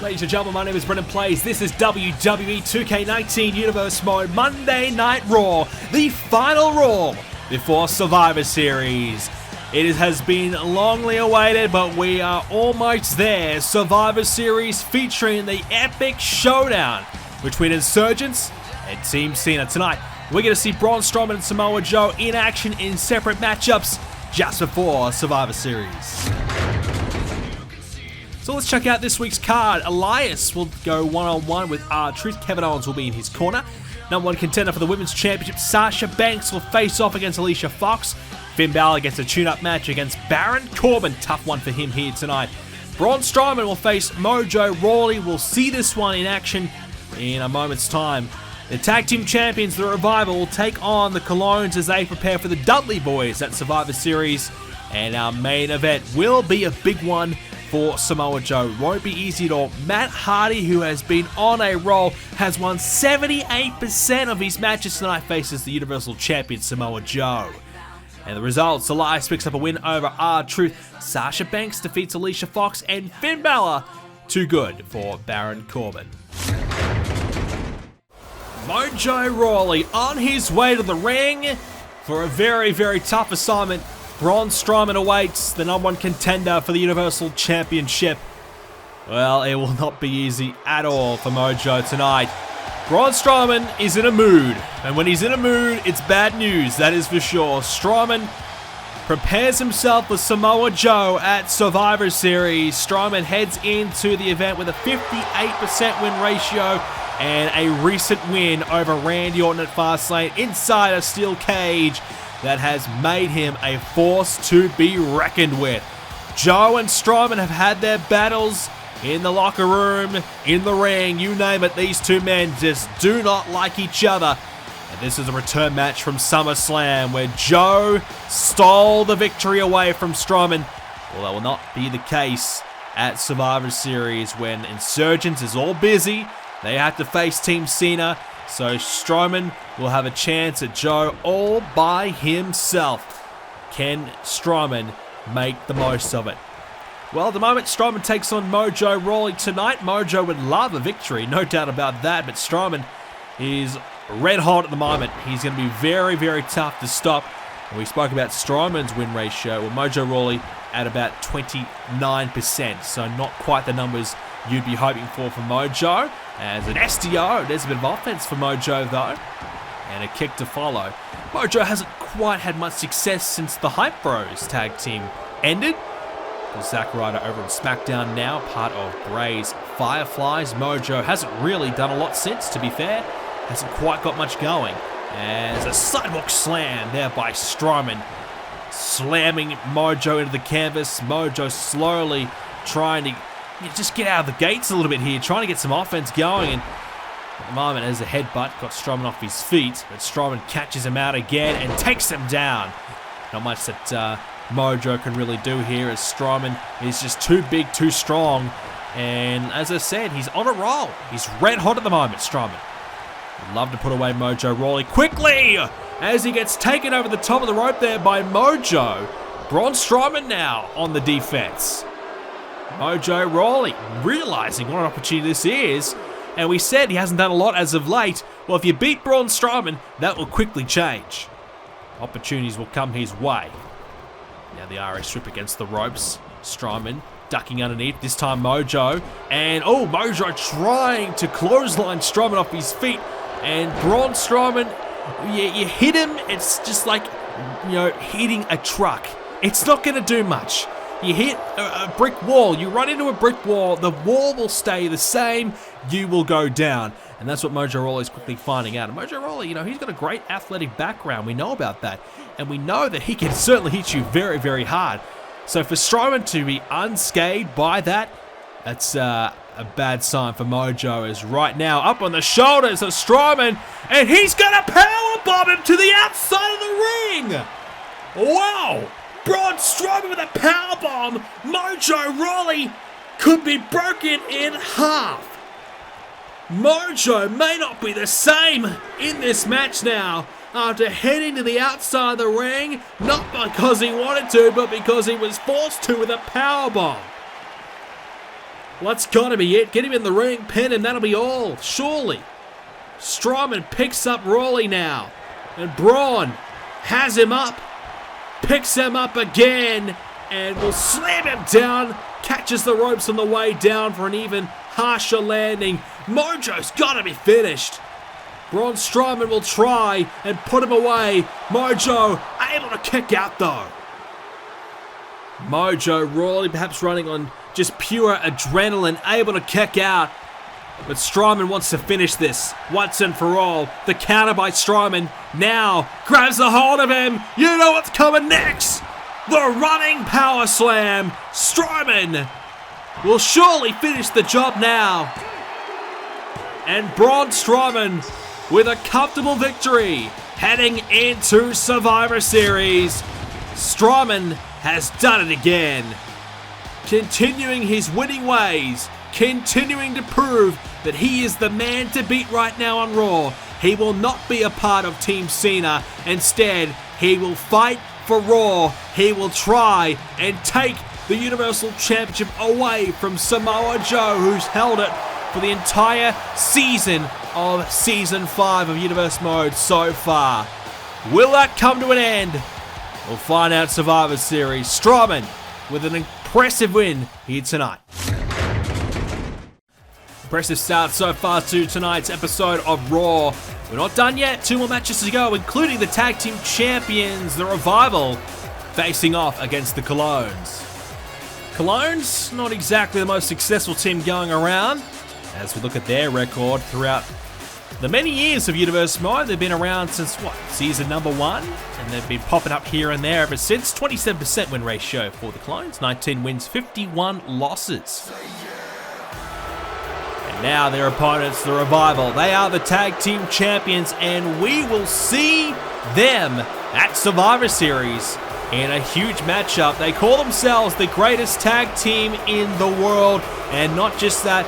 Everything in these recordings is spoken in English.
Ladies and gentlemen, my name is BrendenPlayz. This is WWE 2k19 Universe Mode Monday Night Raw, the final Raw before Survivor Series. It has been longly awaited, but we are almost there. Survivor Series featuring the epic showdown between Insurgents and Team Cena. Tonight, we're going to see Braun Strowman and Samoa Joe in action in separate matchups just before Survivor Series. So let's check out this week's card. Elias will go one-on-one with R-Truth. Kevin Owens will be in his corner. Number one contender for the Women's Championship, Sasha Banks, will face off against Alicia Fox. Finn Balor gets a tune-up match against Baron Corbin. Tough one for him here tonight. Braun Strowman will face Mojo Rawley. We'll see this one in action in a moment's time. The Tag Team Champions, the Revival, will take on the Colognes as they prepare for the Dudley Boys at Survivor Series. And our main event will be a big one for Samoa Joe. Won't be easy at all. Matt Hardy, who has been on a roll, has won 78% of his matches tonight, faces the Universal Champion Samoa Joe. And the results, Elias picks up a win over R-Truth. Sasha Banks defeats Alicia Fox, and Finn Balor, too good for Baron Corbin. Mojo Rawley on his way to the ring for a very, very tough assignment. Braun Strowman awaits, the number one contender for the Universal Championship. Well, it will not be easy at all for Mojo tonight. Braun Strowman is in a mood, and when he's in a mood, it's bad news, that is for sure. Strowman prepares himself for Samoa Joe at Survivor Series. Strowman heads into the event with a 58% win ratio and a recent win over Randy Orton at Fastlane inside a steel cage that has made him a force to be reckoned with. Joe and Strowman have had their battles in the locker room, in the ring, you name it. These two men just do not like each other. And this is a return match from SummerSlam where Joe stole the victory away from Strowman. Well, that will not be the case at Survivor Series when Insurgents is all busy. They have to face Team Cena. So Strowman will have a chance at Joe all by himself. Can Strowman make the most of it? Well, at the moment, Strowman takes on Mojo Rawley tonight. Mojo would love a victory, no doubt about that, but Strowman is red hot at the moment. He's going to be very, very tough to stop. And we spoke about Strowman's win ratio. Well, Mojo Rawley at about 29%, so not quite the numbers you'd be hoping for Mojo. As an SDO, there's a bit of offense for Mojo though, and a kick to follow. Mojo hasn't quite had much success since the Hype Bros tag team ended. Zack Ryder over on Smackdown now, part of Bray's Fireflies. Mojo hasn't really done a lot since, to be fair. Hasn't quite got much going. As a sidewalk slam there by Strowman, slamming Mojo into the canvas. Mojo slowly trying to just get out of the gates a little bit here, trying to get some offense going. And at the moment, as a headbutt, got Strowman off his feet, but Strowman catches him out again and takes him down. Not much that Mojo can really do here, as Strowman is just too big, too strong. And as I said, he's on a roll. He's red hot at the moment, Strowman. Would love to put away Mojo Rawley quickly as he gets taken over the top of the rope there by Mojo. Braun Strowman now on the defense. Mojo Rawley realizing what an opportunity this is, and we said he hasn't done a lot as of late. Well, if you beat Braun Strowman, that will quickly change. Opportunities will come his way. Now the RS strip against the ropes. Strowman ducking underneath, this time Mojo, and Mojo trying to clothesline Strowman off his feet, and Braun Strowman, you hit him, it's just like, hitting a truck. It's not going to do much. You hit a brick wall, you run into a brick wall, the wall will stay the same, you will go down. And that's what Mojo Rawley is quickly finding out. And Mojo Rawley, he's got a great athletic background, we know about that. And we know that he can certainly hit you very, very hard. So for Strowman to be unscathed by that, that's a bad sign for Mojo, as right now up on the shoulders of Strowman, and he's going to powerbomb him to the outside of the ring. Wow! Braun Strowman with a powerbomb. Mojo Rawley could be broken in half. Mojo may not be the same in this match now. after heading to the outside of the ring, not because he wanted to, but because he was forced to with a powerbomb. Well, that's got to be it. Get him in the ring, pin him, that'll be all, surely. Strowman picks up Rawley now, and Braun has him up, picks him up again, and will slam him down, catches the ropes on the way down for an even harsher landing. Mojo's got to be finished. Braun Strowman will try and put him away. Mojo able to kick out though. Mojo Rawley perhaps running on just pure adrenaline, able to kick out. But Strowman wants to finish this once and for all. The counter by Strowman now grabs a hold of him. You know what's coming next. The running power slam. Strowman will surely finish the job now. And Braun Strowman with a comfortable victory heading into Survivor Series. Strowman has done it again. Continuing his winning ways, continuing to prove that he is the man to beat right now on Raw. He will not be a part of Team Cena. Instead, he will fight for Raw. He will try and take the Universal Championship away from Samoa Joe, who's held it for the entire season of Season 5 of Universe Mode so far. Will that come to an end? We'll find out Survivor Series. Strowman with an impressive win here tonight. Impressive start so far to tonight's episode of Raw. We're not done yet. 2 more matches to go, including the Tag Team Champions, the Revival, facing off against the Clones. Clones, not exactly the most successful team going around. As we look at their record throughout the many years of Universe Mode, they've been around since, season number 1? And they've been popping up here and there ever since. 27% win ratio for the Clones, 19 wins, 51 losses. And now their opponents, the Revival, they are the Tag Team Champions, and we will see them at Survivor Series in a huge matchup. They call themselves the greatest tag team in the world, and not just that,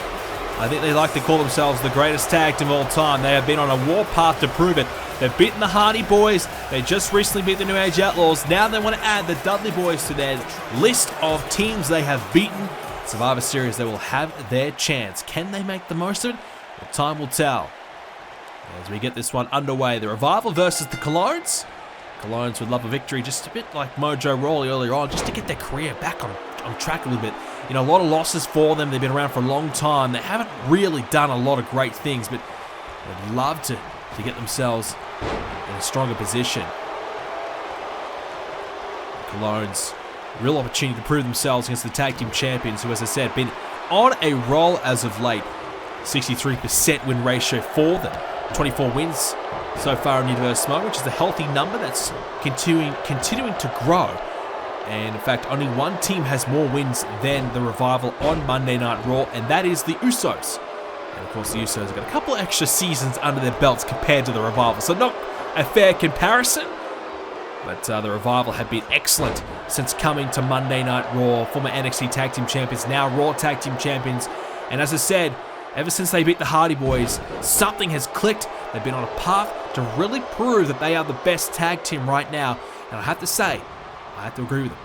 I think they like to call themselves the greatest tag team of all time. They have been on a warpath to prove it. They've beaten the Hardy Boys. They just recently beat the New Age Outlaws. Now they want to add the Dudley Boys to their list of teams they have beaten. Survivor Series, they will have their chance. Can they make the most of it? Well, time will tell. As we get this one underway, the Revival versus the Clones. Clones would love a victory, just a bit like Mojo Rawley earlier on, just to get their career back on track a little bit. You know, a lot of losses for them. They've been around for a long time. They haven't really done a lot of great things, but they'd love to get themselves in a stronger position. The Clones, real opportunity to prove themselves against the Tag Team Champions, who, as I said, been on a roll as of late. 63% win ratio for them. 24 wins so far in Universe Mode, which is a healthy number that's continuing to grow. And in fact, only one team has more wins than the Revival on Monday Night Raw, and that is the Usos. And of course, the Usos have got a couple extra seasons under their belts compared to the Revival, so not a fair comparison. But the Revival have been excellent since coming to Monday Night Raw. Former NXT Tag Team Champions, now Raw Tag Team Champions. And as I said, ever since they beat the Hardy Boys, something has clicked. They've been on a path to really prove that they are the best tag team right now. And I have to say, I have to agree with them.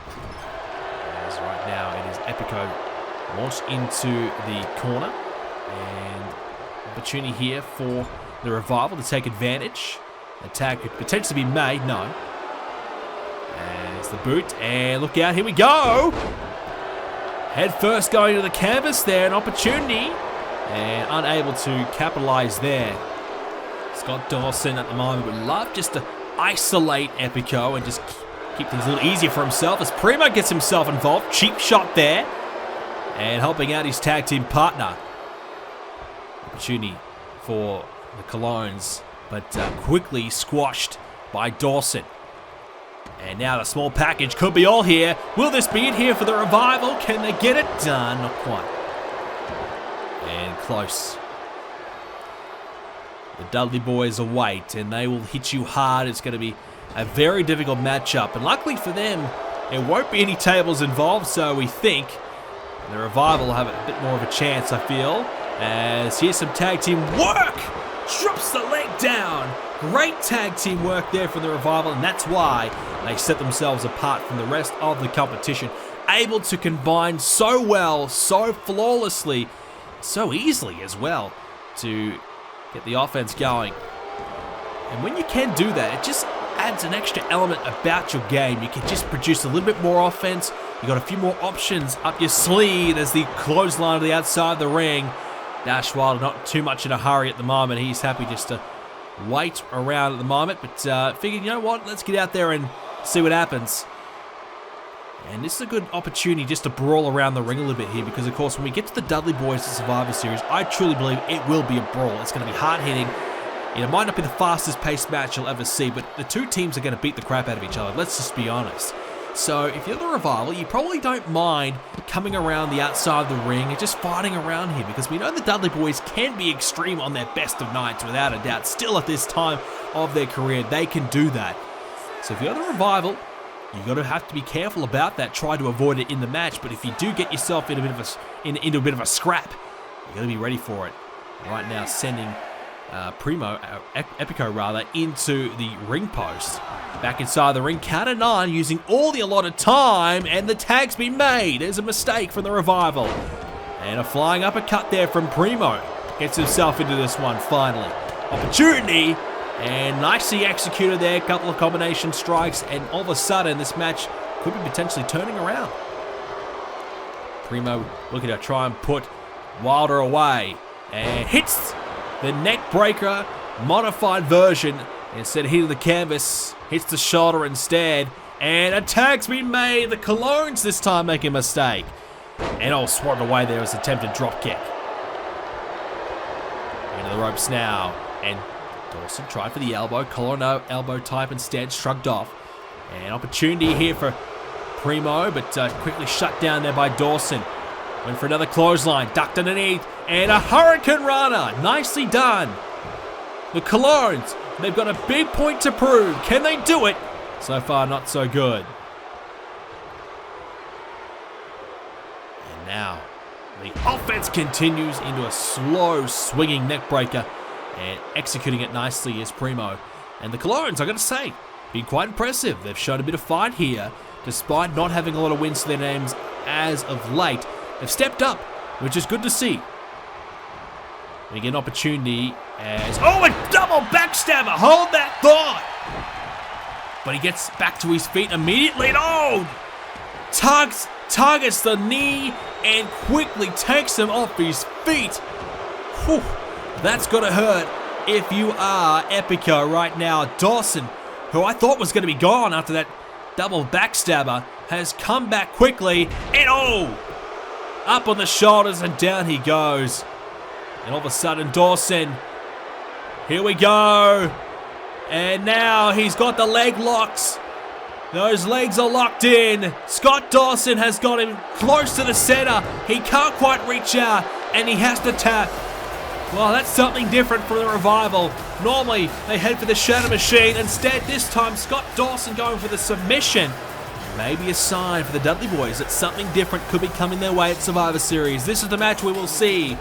As right now, it is Epico launched into the corner. And opportunity here for the Revival to take advantage. Attack could potentially be made. No. There's the boot. And look out. Here we go. Head first going to the canvas there. An opportunity. And unable to capitalize there. Scott Dawson at the moment would love just to isolate Epico and just keep things a little easier for himself as Primo gets himself involved. Cheap shot there. And helping out his tag team partner. Opportunity for the Clones, but quickly squashed by Dawson. And now the small package could be all here. Will this be it here for the Revival? Can they get it done? Not quite. And close. The Dudley Boys await, and they will hit you hard. It's going to be a very difficult matchup. And luckily for them, there won't be any tables involved, so we think the Revival will have a bit more of a chance, I feel. As here's some tag team work. Drops the leg down. Great tag team work there from the Revival, and that's why they set themselves apart from the rest of the competition. Able to combine so well, so flawlessly, so easily as well, to get the offense going. And when you can do that, it just adds an extra element about your game. You can just produce a little bit more offense. You got a few more options up your sleeve. There's the clothesline to the outside of the ring. Dash Wilder not too much in a hurry at the moment. He's happy just to wait around at the moment, but figured, you know what, let's get out there and see what happens. And this is a good opportunity just to brawl around the ring a little bit here, because of course when we get to the Dudley Boys to Survivor Series, I truly believe it will be a brawl. It's going to be hard-hitting. It might not be the fastest paced match you'll ever see, but the two teams are going to beat the crap out of each other. Let's just be honest. So if you're the Revival, you probably don't mind coming around the outside of the ring and just fighting around here, because we know the Dudley Boys can be extreme on their best of nights, without a doubt. Still at this time of their career, they can do that. So if you're the Revival, you're going to have to be careful about that. Try to avoid it in the match, but if you do get yourself in into a bit of a scrap, you're going to be ready for it. Right now, sending Epico rather, into the ring post. Back inside the ring, count of 9, using all the allotted time, and the tag's been made. There's a mistake from the Revival. And a flying uppercut there from Primo. Gets himself into this one, finally. Opportunity, and nicely executed there. A couple of combination strikes, and all of a sudden, this match could be potentially turning around. Primo looking to try and put Wilder away, and hits the neck breaker, modified version. Instead of hitting the canvas, hits the shoulder instead, and a tag's been made. The Colognes this time make a mistake, and all swatted away there as attempted drop kick. Into the ropes now, and Dawson tried for the elbow. Collar elbow type instead, shrugged off. An opportunity here for Primo, but quickly shut down there by Dawson. Went for another clothesline, ducked underneath, and a Hurricane Rana. Nicely done. The Colognes, they've got a big point to prove. Can they do it? So far, not so good. And now, the offense continues into a slow swinging neck breaker, and executing it nicely is Primo. And the Colognes, I gotta say, been quite impressive. They've shown a bit of fight here, despite not having a lot of wins to their names as of late. They've stepped up, which is good to see. We get an opportunity as... Oh, a double backstabber! Hold that thought! But he gets back to his feet immediately, and oh! Targets the knee and quickly takes him off his feet. Whew, that's gotta hurt if you are Epico right now. Dawson, who I thought was gonna be gone after that double backstabber, has come back quickly, and oh! Up on the shoulders and down he goes. And all of a sudden, Dawson, here we go. And now he's got the leg locks. Those legs are locked in. Scott Dawson has got him close to the center. He can't quite reach out, and he has to tap. Well, that's something different from the Revival. Normally, they head for the Shadow Machine. Instead, this time, Scott Dawson going for the submission. Maybe a sign for the Dudley Boys that something different could be coming their way at Survivor Series. This is the match we will see.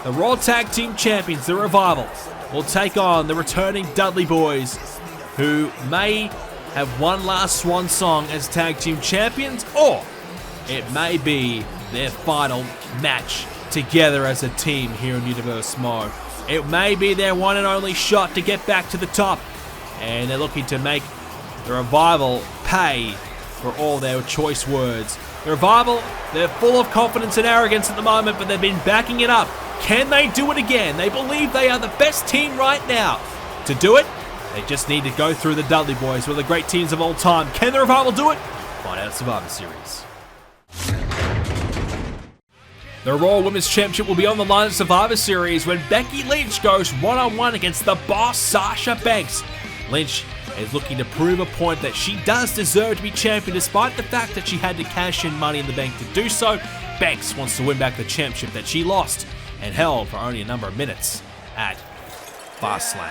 The Raw Tag Team Champions, the Revival, will take on the returning Dudley Boys, who may have one last swan song as Tag Team Champions, or it may be their final match together as a team here in Universe Mo. It may be their one and only shot to get back to the top, and they're looking to make the Revival pay for all their choice words. The Revival, they're full of confidence and arrogance at the moment, but they've been backing it up. Can they do it again? They believe they are the best team right now. To do it, they just need to go through the Dudley Boys, one of the great teams of all time. Can the Revival do it? Find out at Survivor Series. The Raw Women's Championship will be on the line at Survivor Series when Becky Lynch goes one-on-one against the boss, Sasha Banks. Lynch is looking to prove a point that she does deserve to be champion, despite the fact that she had to cash in Money in the Bank to do so. Banks wants to win back the championship that she lost and held for only a number of minutes at Fastlane.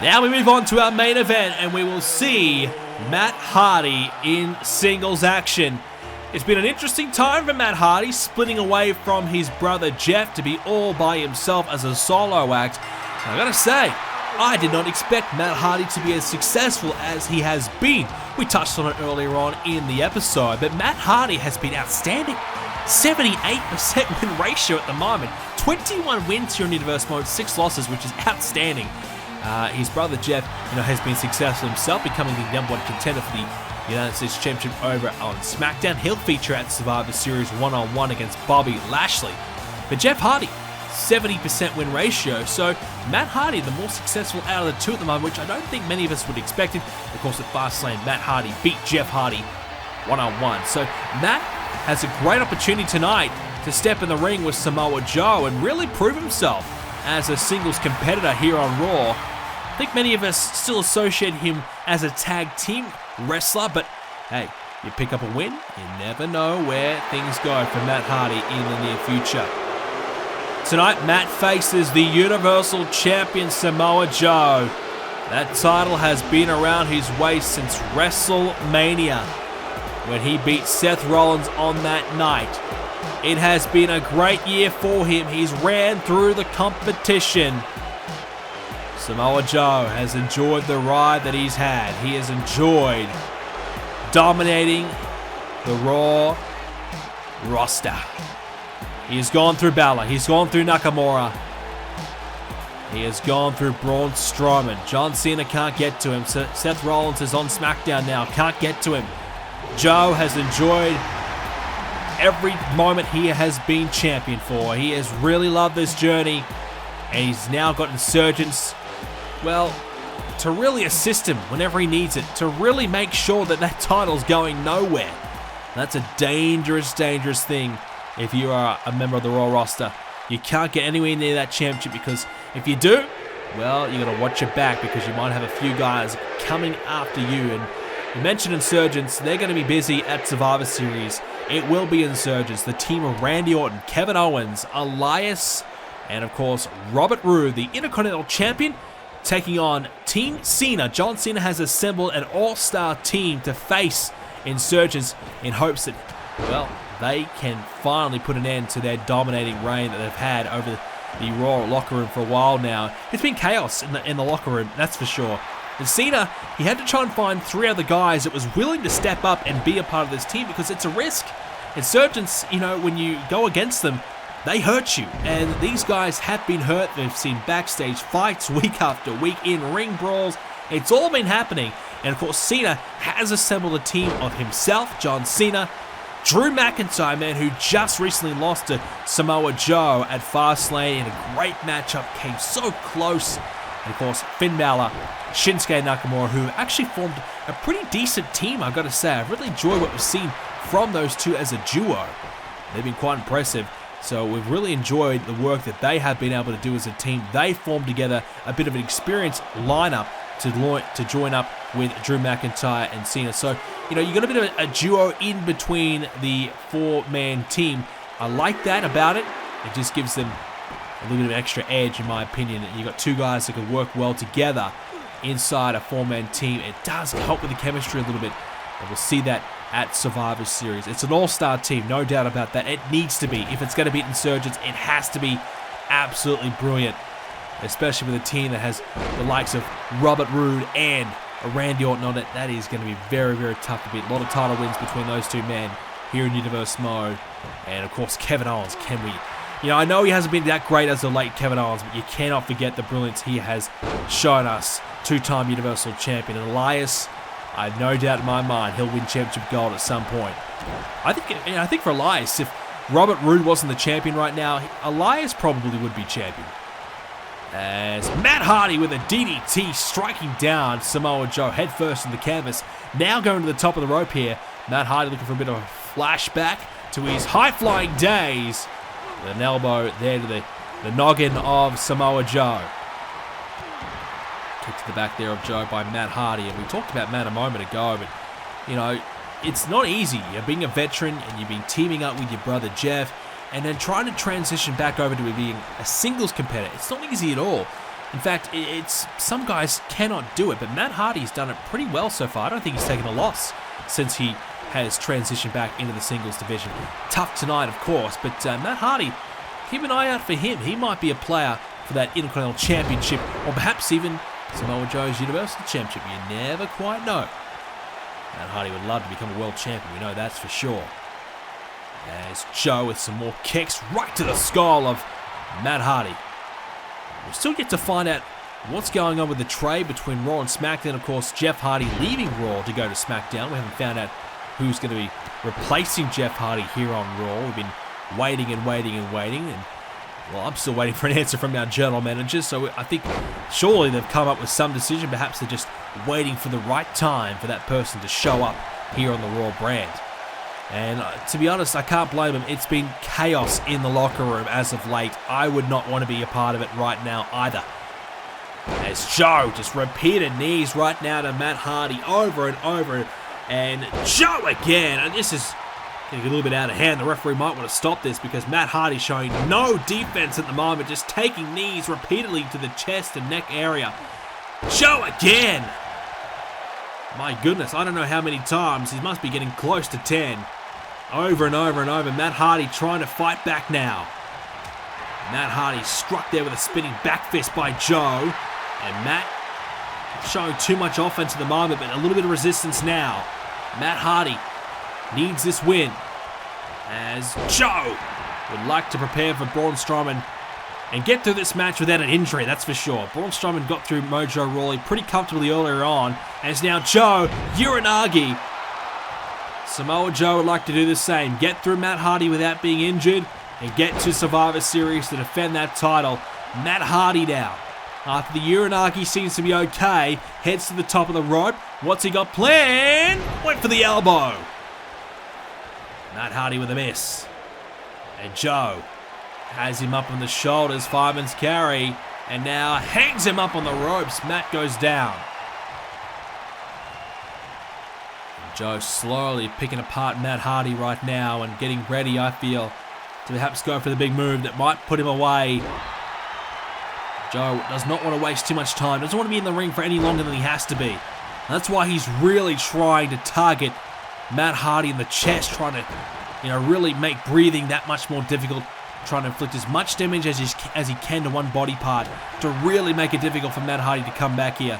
Now we move on to our main event, and we will see Matt Hardy in singles action. It's been an interesting time for Matt Hardy, splitting away from his brother Jeff to be all by himself as a solo act. I gotta say, I did not expect Matt Hardy to be as successful as he has been. We touched on it earlier on in the episode, but Matt Hardy has been outstanding. 78% win ratio at the moment. 21 wins here in Universe Mode, 6 losses, which is outstanding. His brother Jeff, has been successful himself, becoming the #1 contender for the United States Championship over on Smackdown. He'll feature at Survivor Series one-on-one against Bobby Lashley. But Jeff Hardy, 70% win ratio, so Matt Hardy the more successful out of the two at the moment, which I don't think many of us would expect it. Of course, at Fastlane, Matt Hardy beat Jeff Hardy one-on-one. So Matt has a great opportunity tonight to step in the ring with Samoa Joe and really prove himself as a singles competitor here on Raw. I think many of us still associate him as a tag team wrestler, but hey, you pick up a win, you never know where things go for Matt Hardy in the near future. Tonight, Matt faces the Universal Champion Samoa Joe. That title has been around his waist since WrestleMania, when he beat Seth Rollins on that night. It has been a great year for him. He's ran through the competition. Samoa Joe has enjoyed the ride that he's had. He has enjoyed dominating the Raw roster. He has gone through Balor. He's gone through Nakamura. He has gone through Braun Strowman. John Cena can't get to him. Seth Rollins is on SmackDown now. Can't get to him. Joe has enjoyed every moment he has been champion for. He has really loved this journey. And he's now got insurgents, well, to really assist him whenever he needs it. To really make sure that that title's going nowhere. That's a dangerous, dangerous thing. If you are a member of the Raw roster, you can't get anywhere near that championship, because if you do, well, you got to watch your back, because you might have a few guys coming after you. And you mentioned Insurgents, they're going to be busy at Survivor Series. It will be Insurgents, the team of Randy Orton, Kevin Owens, Elias, and of course Robert Roode, the Intercontinental Champion, taking on Team Cena. John Cena has assembled an all-star team to face Insurgents in hopes that, well, they can finally put an end to their dominating reign that they've had over the Raw locker room for a while now. It's been chaos in the locker room, that's for sure. And Cena, he had to try and find 3 other guys that was willing to step up and be a part of this team, because it's a risk. Insurgents, when you go against them, they hurt you. And these guys have been hurt. They've seen backstage fights week after week, in ring brawls. It's all been happening. And of course, Cena has assembled a team of himself, John Cena, Drew McIntyre, man, who just recently lost to Samoa Joe at Fastlane in a great matchup, came so close. And of course, Finn Balor, Shinsuke Nakamura, who actually formed a pretty decent team, I've got to say. I've really enjoyed what we've seen from those two as a duo. They've been quite impressive. So we've really enjoyed the work that they have been able to do as a team. They formed together a bit of an experienced lineup to join up with Drew McIntyre and Cena. So, you got a bit of a duo in between the 4-man team. I like that about it. It just gives them a little bit of an extra edge, in my opinion. You got 2 guys that can work well together inside a 4-man team. It does help with the chemistry a little bit. And we'll see that at Survivor Series. It's an all-star team, no doubt about that. It needs to be. If it's going to beat Insurgents, it has to be absolutely brilliant. Especially with a team that has the likes of Robert Roode and Randy Orton on it. That is going to be very, very tough to beat. A lot of title wins between those 2 men here in Universe Mode. And of course, Kevin Owens. Can we... I know he hasn't been that great as the late Kevin Owens, but you cannot forget the brilliance he has shown us. 2-time Universal Champion. And Elias, I have no doubt in my mind he'll win championship gold at some point. I think for Elias, if Robert Roode wasn't the champion right now, Elias probably would be champion. As Matt Hardy with a DDT striking down Samoa Joe headfirst in the canvas. Now going to the top of the rope here. Matt Hardy looking for a bit of a flashback to his high-flying days. With an elbow there to the noggin of Samoa Joe. Kick to the back there of Joe by Matt Hardy. And we talked about Matt a moment ago, but, it's not easy. You're being a veteran and you've been teaming up with your brother Jeff, and then trying to transition back over to being a singles competitor. It's not easy at all. In fact, some guys cannot do it, but Matt Hardy's done it pretty well so far. I don't think he's taken a loss since he has transitioned back into the singles division. Tough tonight, of course, but Matt Hardy, keep an eye out for him. He might be a player for that Intercontinental Championship, or perhaps even Samoa Joe's Universal Championship. You never quite know. Matt Hardy would love to become a world champion, we know that's for sure. As Joe with some more kicks right to the skull of Matt Hardy. We're still yet to find out what's going on with the trade between Raw and SmackDown. Of course, Jeff Hardy leaving Raw to go to SmackDown. We haven't found out who's going to be replacing Jeff Hardy here on Raw. We've been waiting and waiting and waiting, and well, I'm still waiting for an answer from our general managers, so I think surely they've come up with some decision. Perhaps they're just waiting for the right time for that person to show up here on the Raw brand. And to be honest, I can't blame them. It's been chaos in the locker room as of late. I would not want to be a part of it right now either. As Joe just repeated knees right now to Matt Hardy over and over. And Joe again. And this is getting a little bit out of hand. The referee might want to stop this because Matt Hardy's showing no defense at the moment. Just taking knees repeatedly to the chest and neck area. Joe again. My goodness, I don't know how many times. He must be getting close to 10. Over and over and over. Matt Hardy trying to fight back now. Matt Hardy struck there with a spinning back fist by Joe. And Matt showing too much offense at the moment, but a little bit of resistance now. Matt Hardy needs this win. As Joe would like to prepare for Braun Strowman and get through this match without an injury, that's for sure. Braun Strowman got through Mojo Rawley pretty comfortably earlier on. As now Joe Uranagi. Samoa Joe would like to do the same. Get through Matt Hardy without being injured and get to Survivor Series to defend that title. Matt Hardy now, after the Uranagi seems to be okay, heads to the top of the rope. What's he got planned? Went for the elbow. Matt Hardy with a miss. And Joe has him up on the shoulders, fireman's carry, and now hangs him up on the ropes. Matt goes down. Joe slowly picking apart Matt Hardy right now and getting ready, I feel, to perhaps go for the big move that might put him away. Joe does not want to waste too much time, doesn't want to be in the ring for any longer than he has to be. And that's why he's really trying to target Matt Hardy in the chest, trying to, really make breathing that much more difficult, trying to inflict as much damage as he can to one body part to really make it difficult for Matt Hardy to come back here.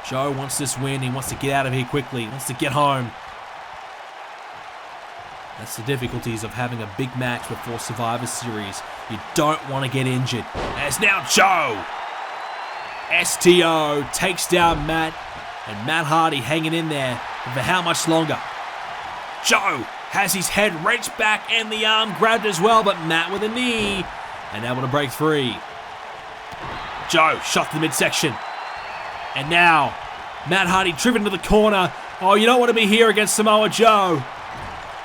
Joe wants this win. He wants to get out of here quickly. He wants to get home. That's the difficulties of having a big match before Survivor Series. You don't want to get injured. As now Joe, STO, takes down Matt. And Matt Hardy hanging in there for how much longer? Joe has his head wrenched back and the arm grabbed as well, but Matt with a knee. And able to break free. Joe shot to the midsection. And now, Matt Hardy driven to the corner. Oh, you don't want to be here against Samoa Joe.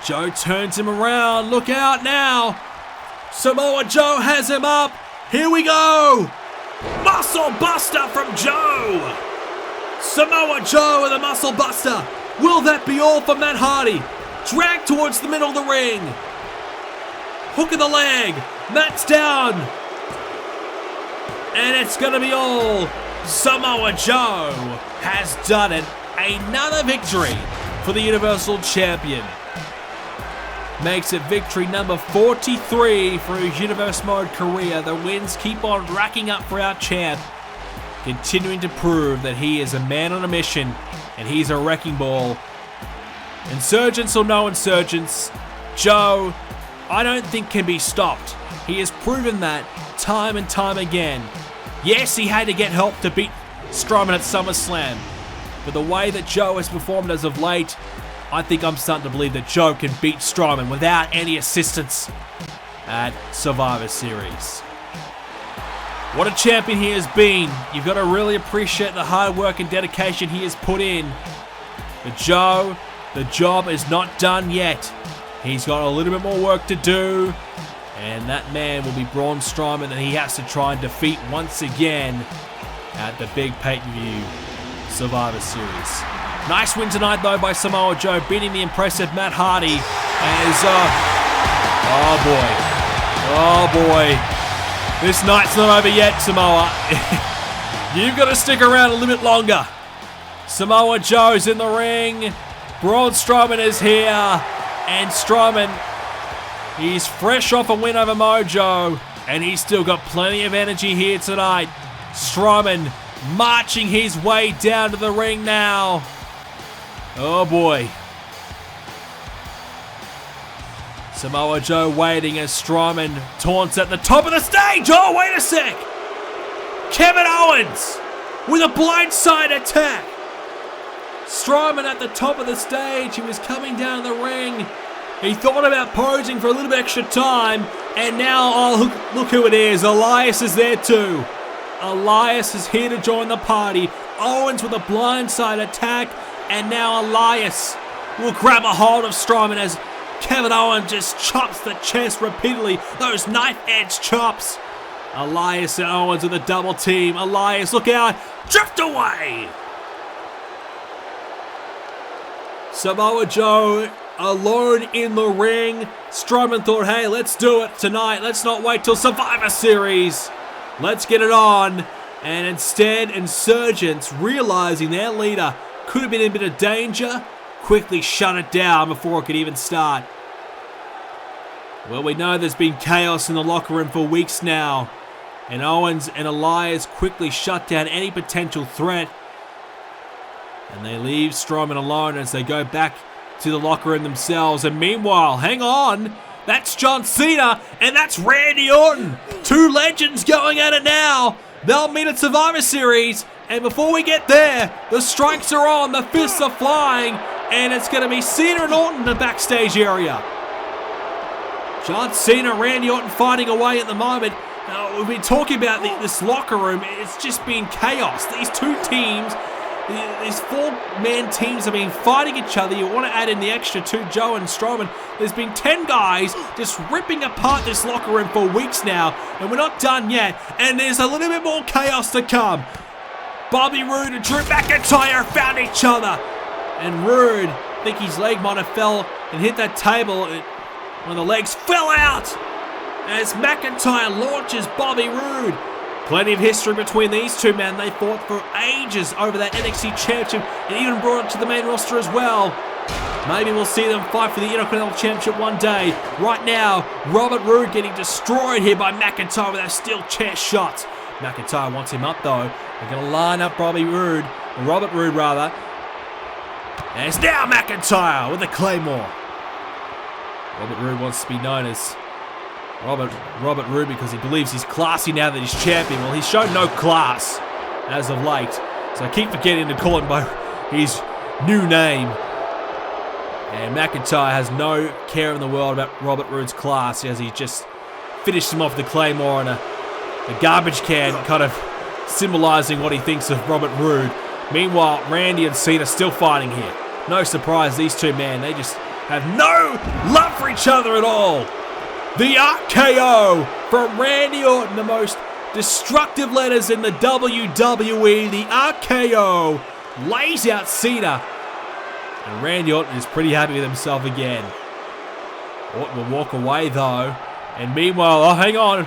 Joe turns him around. Look out now. Samoa Joe has him up. Here we go. Muscle Buster from Joe. Samoa Joe with a Muscle Buster. Will that be all for Matt Hardy? Dragged towards the middle of the ring. Hook of the leg. Matt's down. And it's going to be all. Samoa Joe has done it. Another victory for the Universal Champion. Makes it victory number 43 for his Universe Mode career. The wins keep on racking up for our champ, continuing to prove that he is a man on a mission and he's a wrecking ball. Insurgents or no insurgents, Joe, I don't think can be stopped. He has proven that time and time again. Yes, he had to get help to beat Strowman at SummerSlam, but the way that Joe has performed as of late, I think I'm starting to believe that Joe can beat Strowman without any assistance at Survivor Series. What a champion he has been. You've got to really appreciate the hard work and dedication he has put in. But Joe, the job is not done yet. He's got a little bit more work to do. And that man will be Braun Strowman that he has to try and defeat once again at the big pay-per-view Survivor Series. Nice win tonight though by Samoa Joe, beating the impressive Matt Hardy as, oh boy, this night's not over yet, Samoa. You've got to stick around a little bit longer. Samoa Joe's in the ring, Braun Strowman is here, and Strowman, he's fresh off a win over Mojo. and he's still got plenty of energy here tonight. Strowman marching his way down to the ring now. Oh boy. Samoa Joe waiting as Strowman taunts at the top of the stage. Oh, wait a sec. Kevin Owens with a blindside attack. Strowman at the top of the stage. He was coming down the ring. He thought about posing for a little bit extra time. And now, oh, look who it is. Elias is there too. Elias is here to join the party. Owens with a blindside attack. And now Elias will grab a hold of Strowman as Kevin Owens just chops the chest repeatedly. Those knife-edge chops. Elias and Owens with a double team. Elias, look out. Drift away. Samoa Joe alone in the ring. Strowman thought, hey, let's do it tonight. Let's not wait till Survivor Series. Let's get it on. And instead, Insurgents, realizing their leader could have been in a bit of danger, quickly shut it down before it could even start. Well, we know there's been chaos in the locker room for weeks now, and Owens and Elias quickly shut down any potential threat, and they leave Strowman alone as they go back to the locker room themselves. And meanwhile, hang on, that's John Cena and that's Randy Orton. Two legends going at it now. They'll meet at Survivor Series, and before we get there, the strikes are on, the fists are flying, and it's going to be Cena and Orton in the backstage area. John Cena, Randy Orton fighting away at the moment. We've been talking about this locker room. It's just been chaos. These two teams, these four-man teams have been fighting each other. You want to add in the extra two, Joe and Strowman. There's been 10 guys just ripping apart this locker room for weeks now, and we're not done yet. And there's a little bit more chaos to come. Bobby Roode and Drew McIntyre found each other. And Roode, I think his leg might have fell and hit that table. One of the legs fell out as McIntyre launches Bobby Roode. Plenty of history between these two men. They fought for ages over that NXT Championship and even brought it to the main roster as well. Maybe we'll see them fight for the Intercontinental Championship one day. Right now, Robert Roode getting destroyed here by McIntyre with that steel chair shot. McIntyre wants him up though. They're going to line up Robert Roode. And it's now McIntyre with the Claymore. Robert Roode wants to be known as Robert Roode because he believes he's classy now that he's champion. Well, he's shown no class as of late, so I keep forgetting to call him by his new name. And McIntyre has no care in the world about Robert Roode's class as he just finished him off the Claymore in a garbage can, kind of symbolizing what he thinks of Robert Roode. Meanwhile, Randy and Cena still fighting here. No surprise, these two men, they just have no love for each other at all. The RKO from Randy Orton, the most destructive letters in the WWE. The RKO lays out Cena. And Randy Orton is pretty happy with himself again. Orton will walk away though. And meanwhile, oh hang on,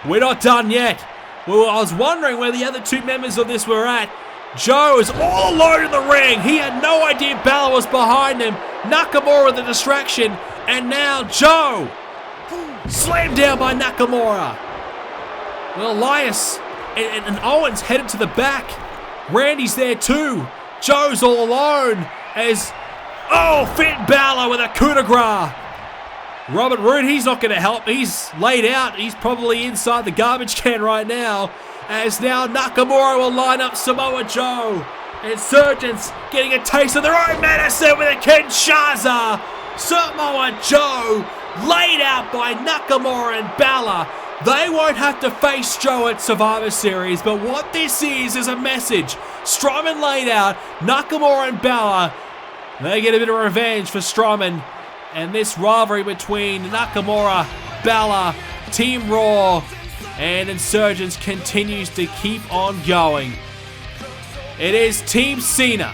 we're not done yet. Well, I was wondering where the other two members of this were at. Joe is all alone in the ring. He had no idea Balor was behind him. Nakamura with the distraction. And now Joe slammed down by Nakamura. Well, Elias and Owens headed to the back. Randy's there too. Joe's all alone as, Finn Balor with a coup de grace. Robert Roode, he's not going to help. He's laid out. He's probably inside the garbage can right now. As now Nakamura will line up Samoa Joe. Insurgents getting a taste of their own medicine with a Kinshasa. Samoa Joe laid out by Nakamura and Balor. They won't have to face Joe at Survivor Series, but what this is a message. Strowman laid out, Nakamura and Balor. They get a bit of revenge for Strowman. And this rivalry between Nakamura, Balor, Team Raw, and Insurgents continues to keep on going. It is Team Cena.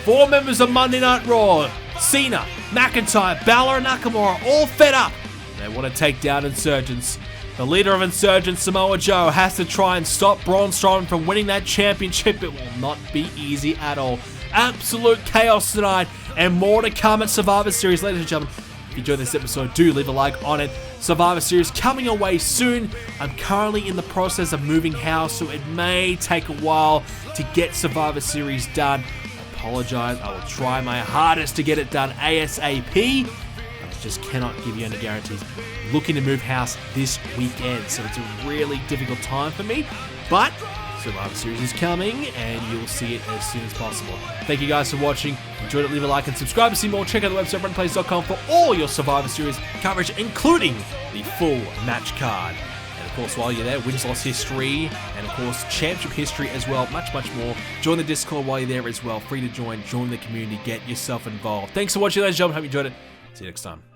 4 members of Monday Night Raw. Cena, McIntyre, Balor, and Nakamura all fed up. They want to take down Insurgents. The leader of Insurgents, Samoa Joe, has to try and stop Braun Strowman from winning that championship. It will not be easy at all. Absolute chaos tonight, and more to come at Survivor Series, ladies and gentlemen. If you enjoyed this episode, do leave a like on it. Survivor Series coming away soon. I'm currently in the process of moving house, so it may take a while to get Survivor Series done. I apologize. I will try my hardest to get it done ASAP. I just cannot give you any guarantees. Looking to move house this weekend, so it's a really difficult time for me, but Survivor Series is coming, and you'll see it as soon as possible. Thank you guys for watching. Enjoyed it, leave a like and subscribe to see more. Check out the website BrendenPlayz.com for all your Survivor Series coverage, including the full match card. And of course, while you're there, wins-loss history, and of course, championship history as well, much more. Join the Discord while you're there as well. Free to join the community, get yourself involved. Thanks for watching, ladies and gentlemen. Hope you enjoyed it. See you next time.